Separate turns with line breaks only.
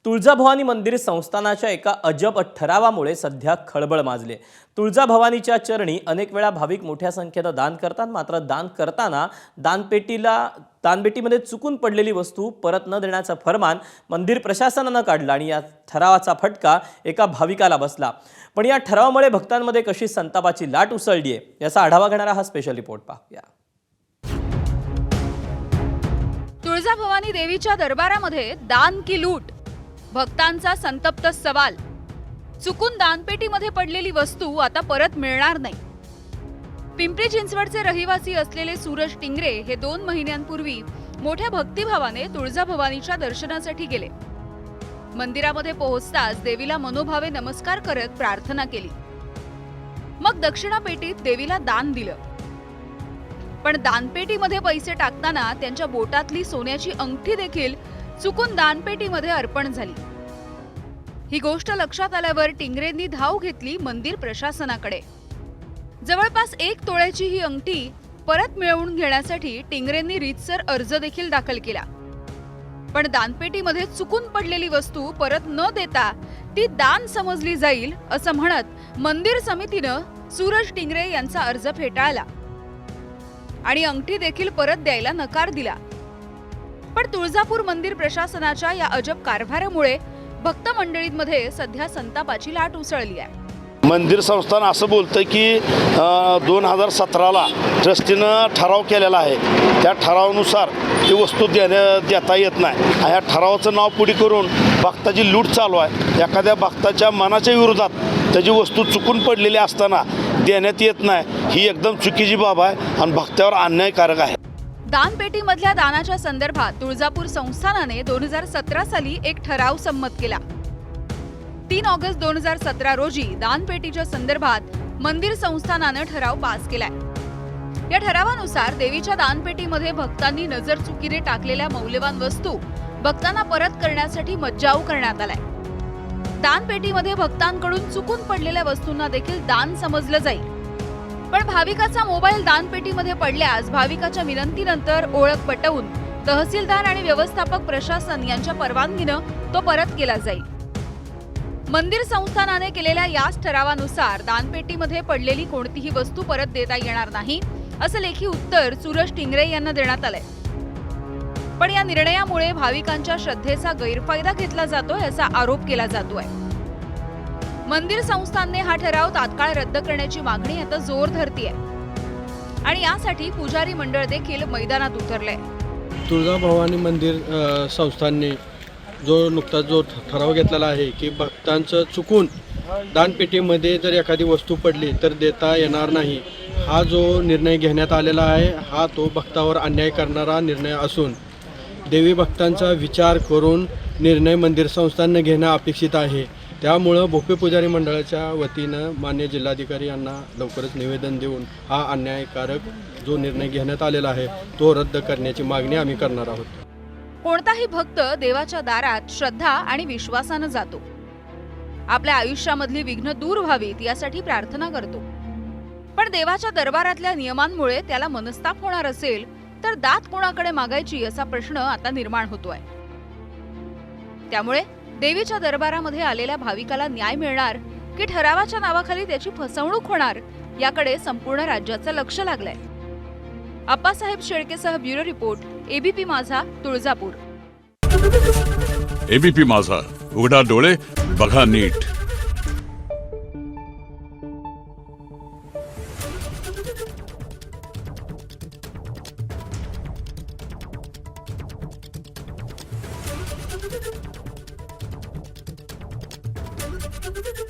तुळजाभवानी मंदिर संस्थानाच्या एका अजब ठरावामुळे सध्या खळबळ माजली. तुळजाभवानीच्या चरणी अनेक वेळा भाविक मोठ्या संख्येने दान करतात, मात्र दान करताना दानपेटीमध्ये चुकून पडलेली वस्तू परत न देण्याचं फरमान मंदिर प्रशासनाने काढलं आणि या ठरावाचा फटका एका भाविकाला बसला. पण या ठरावामुळे भक्तांमध्ये कशी संतापाची लाट उसळली आहे याचा आढावा घेणारा हा स्पेशल रिपोर्ट पाहूया.
तुळजाभवानी देवीच्या दरबारामध्ये दान की लूट, भक्तांचा संतप्त सवाल. चुकून दानपेटीमध्ये पडलेली वस्तू आता परत मिळणार नाही. पिंपरी चिंचवडचे रहिवासी असलेले सूरज टिंगरे हे 2 महिन्यांपूर्वी मोठ्या भक्तिभावाने तुळजाभवानीच्या दर्शनासाठी गेले. मंदिरामध्ये पोहोचताच देवीला मनोभावे नमस्कार करत प्रार्थना केली. मग दक्षिणा पेटीत देवीला दान दिलं. पण दानपेटीमध्ये पैसे टाकताना त्यांच्या बोटातली सोन्याची अंगठी देखील चुकून दानपेटीमध्ये अर्पण झाली. ही गोष्ट लक्षात आल्यावर टिंगरेंनी धाव घेतली मंदिर प्रशासनाकडे. जवळपास 1 तोळ्याची ही अंगठी परत मिळवून घेण्यासाठी टिंगरेंनी रीतसर अर्ज देखील दाखल केला. पण दानपेटीमध्ये चुकून पडलेली वस्तू परत न देता ती दान समजली जाईल असं म्हणत मंदिर समितीनं सूरज टिंगरे यांचा अर्ज फेटाळला आणि अंगठी देखील परत द्यायला नकार दिला. पण तुळजापूर मंदिर प्रशासनाच्या या अजब कारभारामुळे भक्त मंडळींमध्ये सध्या संतापाची लाट उसळली आहे.
मंदिर संस्थान असं बोलतं की 2017ला ट्रस्टीनं ठराव केलेला आहे. त्या ठरावानुसार ती वस्तू देता येत नाही. ह्या ठरावाचं नाव पुढे करून भक्ताची लूट चालू आहे. एखाद्या भक्ताच्या मनाच्या विरोधात त्याची वस्तू चुकून पडलेली असताना देण्यात येत नाही, ही एकदम चुकीची बाब आहे आणि भक्तावर अन्यायकारक आहे.
दानपेटीमधल्या दानाच्या संदर्भात तुळजापूर संस्थानाने 2017 साली एक ठराव संमत केला. 3 ऑगस्ट 2017 रोजी दानपेटीच्या संदर्भात मंदिर संस्थानानं ठराव पास केलाय. या ठरावानुसार देवीच्या दानपेटीमध्ये भक्तांनी नजरचुकीने टाकलेल्या मौल्यवान वस्तू भक्तांना परत करण्यासाठी मज्जाव करण्यात आलाय. दानपेटीमध्ये भक्तांकडून चुकून पडलेल्या वस्तूंना देखील दान समजलं जाईल. पण भाविकाचा मोबाईल दानपेटीमध्ये पडल्यास भाविकाच्या विनंतीनंतर ओळख पटवून तहसीलदार आणि व्यवस्थापक प्रशासन यांच्या परवानगीनं तो परत केला जाईल. मंदिर संस्थानाने केलेल्या याच ठरावानुसार दानपेटीमध्ये पडलेली कोणतीही वस्तू परत देता येणार नाही असं लेखी उत्तर सूरज टिंगरे यांना देण्यात आलंय. पण या निर्णयामुळे भाविकांच्या श्रद्धेचा गैरफायदा घेतला जातोय असा आरोप केला जातोय. मंदिर संस्थानने हा ठराव तात्काळ रद्द करण्याची मागणी आता जोर धरतीये आणि यासाठी पुजारी मंडळ देखील मैदानात उतरलंय.
तुळजाभवानी मंदिर संस्थानने नुकताच जो ठराव घेतलेला आहे की भक्तांचं चुकून दानपेटीमध्ये जर एखादी वस्तू पडली तर देता येणार नाही, हा जो निर्णय घेण्यात आलेला आहे हा तो भक्तावर अन्याय करणारा निर्णय असून देवी भक्तांचा विचार करून निर्णय मंदिर संस्थानने घेणं अपेक्षित आहे. त्यामुळं भोपे पुजारी मंडळाच्या वतीनं मान्य जिल्हाधिकारी यांना लवकरच निवेदन देऊन हा अन्यायकारक जो निर्णय घेण्यात आलेला आहे तो रद्द करण्याची मागणी आम्ही करणार आहोत.
कोणताही भक्त देवाच्या दारात श्रद्धा आणि विश्वासानं जातो. आपल्या आयुष्यामधली विघ्न दूर व्हावीत यासाठी प्रार्थना करतो. पण देवाच्या दरबारातल्या नियमांमुळे त्याला मनस्ताप होणार असेल तर दात कोणाकडे मागायची असा प्रश्न आता निर्माण होतोय. त्यामुळे देवीच्या दरबारामध्ये आलेल्या भाविकाला न्याय मिळणार की ठरावाच्या नावाखाली त्याची फसवणूक होणार याकडे संपूर्ण राज्याचं लक्ष लागलंय. आप्पासाहेब शेळकेसह ब्युरो रिपोर्ट, एबीपी माझा, तुळजापूर.
एबीपी माझा, उघडा डोळे बघा नीट.
Thank you.